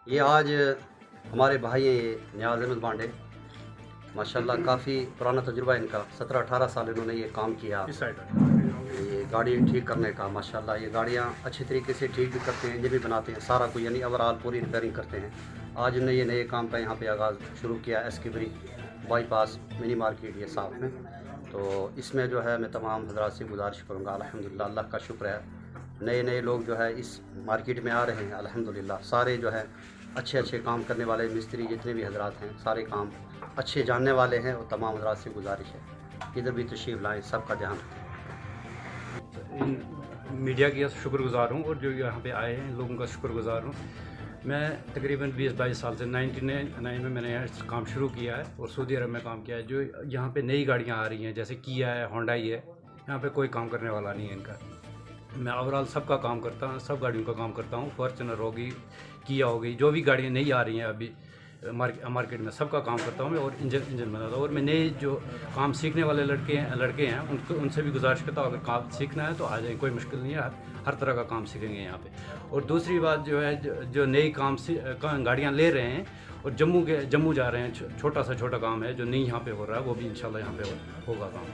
ये आज हमारे भाई हैं, ये नियाज़ अहमद बांडे। माशाल्लाह काफ़ी पुराना तजुर्बा है इनका, 17-18 साल इन्होंने ये काम किया, इस साइड ये गाड़ी ठीक करने का। माशाल्लाह ये गाड़ियाँ अच्छे तरीके से ठीक भी करते हैं, इंजन भी बनाते हैं, सारा कुछ यानी ओवरऑल पूरी रिपेयरिंग करते हैं। आज इन्होंने ये नए काम का यहाँ पे आगाज़ शुरू किया, एसकेबरी बाईपास मिनी मार्केट ये साथ में। तो इसमें जो है मैं तमाम हज़रात से गुजारिश करूँगा, अल्हम्दुलिल्लाह अल्लाह का शुक्र है, नए नए लोग जो है इस मार्केट में आ रहे हैं। अल्हम्दुलिल्लाह सारे जो है अच्छे अच्छे काम करने वाले मिस्त्री जितने भी हज़रात हैं, सारे काम अच्छे जानने वाले हैं। और तमाम हज़रात से गुजारिश है इधर भी तशरीफ़ लाएँ, सबका ध्यान रखें। मीडिया की शुक्रगुजार हूँ और जो यहाँ पे आए हैं लोगों का शुक्रगुजार हूँ। मैं तकरीबन 20-22 साल से 99 में मैंने यहाँ काम शुरू किया है और सऊदी अरब में काम किया है। जो यहाँ पे नई गाड़ियाँ आ रही हैं जैसे किया है, होंडाई है, यहाँ पे कोई काम करने वाला नहीं है इनका। मैं ओवरऑल सबका काम करता हूँ, सब गाड़ियों का काम करता हूँ। फॉर्च्यूनर होगी, किया होगी, जो भी गाड़ियाँ नई आ रही हैं अभी मार्केट में, सबका काम करता हूँ मैं और इंजन बनाता हूँ। और मैं नए जो काम सीखने वाले लड़के हैं उनसे भी गुजारिश करता हूँ, अगर काम सीखना है तो आ जाएँ, कोई मुश्किल नहीं है, हर तरह का काम सीखेंगे यहाँ पे। और दूसरी बात जो है, जो नई गाड़ियाँ ले रहे हैं और जम्मू जा रहे हैं, छोटा सा छोटा काम है जो नहीं यहाँ पे हो रहा है, वो भी इंशाल्लाह यहाँ पे होगा काम।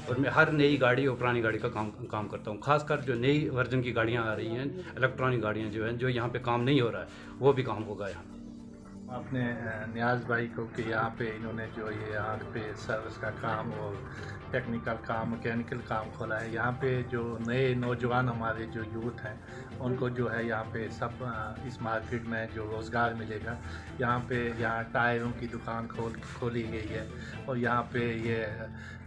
और मैं हर नई गाड़ी और पुरानी गाड़ी का काम करता हूँ। खासकर जो नई वर्जन की गाड़ियाँ आ रही हैं, इलेक्ट्रॉनिक गाड़ियाँ जो हैं, जो यहाँ पे काम नहीं हो रहा है, वो भी काम होगा यहाँ। आपने नियाज़ भाई को कि यहाँ पे इन्होंने जो ये यहाँ पे सर्विस का काम और टेक्निकल काम, मैकेनिकल काम खोला है। यहाँ पे जो नए नौजवान हमारे जो यूथ हैं उनको जो है यहाँ पे सब इस मार्केट में जो रोज़गार मिलेगा। यहाँ टायरों की दुकान खोली गई है और यहाँ पे ये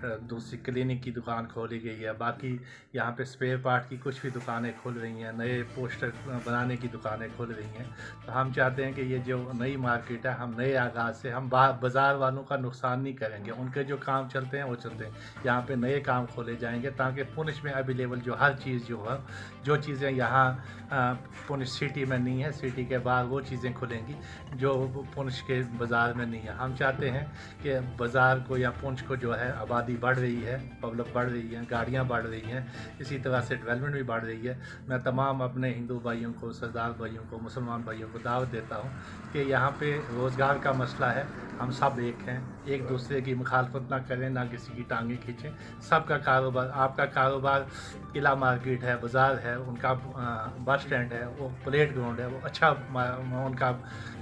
दूसरी क्लिनिक की दुकान खोली गई है। बाकी यहाँ पे स्पेयर पार्ट की कुछ भी दुकानें खुल रही हैं, नए पोस्टर बनाने की दुकानें खुल रही हैं। तो हम चाहते हैं कि ये जो नई मार्केट है, हम नए आगाज़ से हम बाज़ार वालों का नुकसान नहीं करेंगे, उनके जो काम चलते हैं वो चलते हैं। यहाँ पे नए काम खोले जाएंगे ताकि पुंछ में अवेलेबल जो हर चीज़ जो चीज़ें यहाँ पुंछ सिटी में नहीं है, सिटी के बाहर वो चीज़ें खुलेंगी जो पुंछ के बाज़ार में नहीं है। हम चाहते हैं कि बाज़ार को या पुंछ को जो है आबादी बढ़ रही है, पब्लिक बढ़ रही है, गाड़ियाँ बढ़ रही हैं, इसी तरह से डेवलपमेंट भी बढ़ रही है। मैं तमाम अपने हिंदू भाइयों को, सरदार भाइयों को, मुसलमान भाइयों को दावत देता हूँ कि यहाँ पे रोज़गार का मसला है, हम सब एक हैं, एक दूसरे की मुखालफत ना करें, ना किसी की टांगें खींचें। सबका कारोबार, आपका कारोबार किला मार्केट है, बाज़ार है, उनका बस स्टैंड है, वो प्लेट ग्राउंड है, वो अच्छा उनका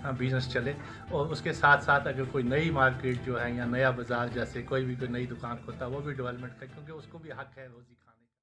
बिज़नेस चले। और उसके साथ साथ अगर कोई नई मार्केट जो है या नया बाज़ार जैसे कोई भी कोई नई दुकान खोलता है वो भी डेवलपमेंट करे, क्योंकि उसको भी हक है रोज़ी खाने।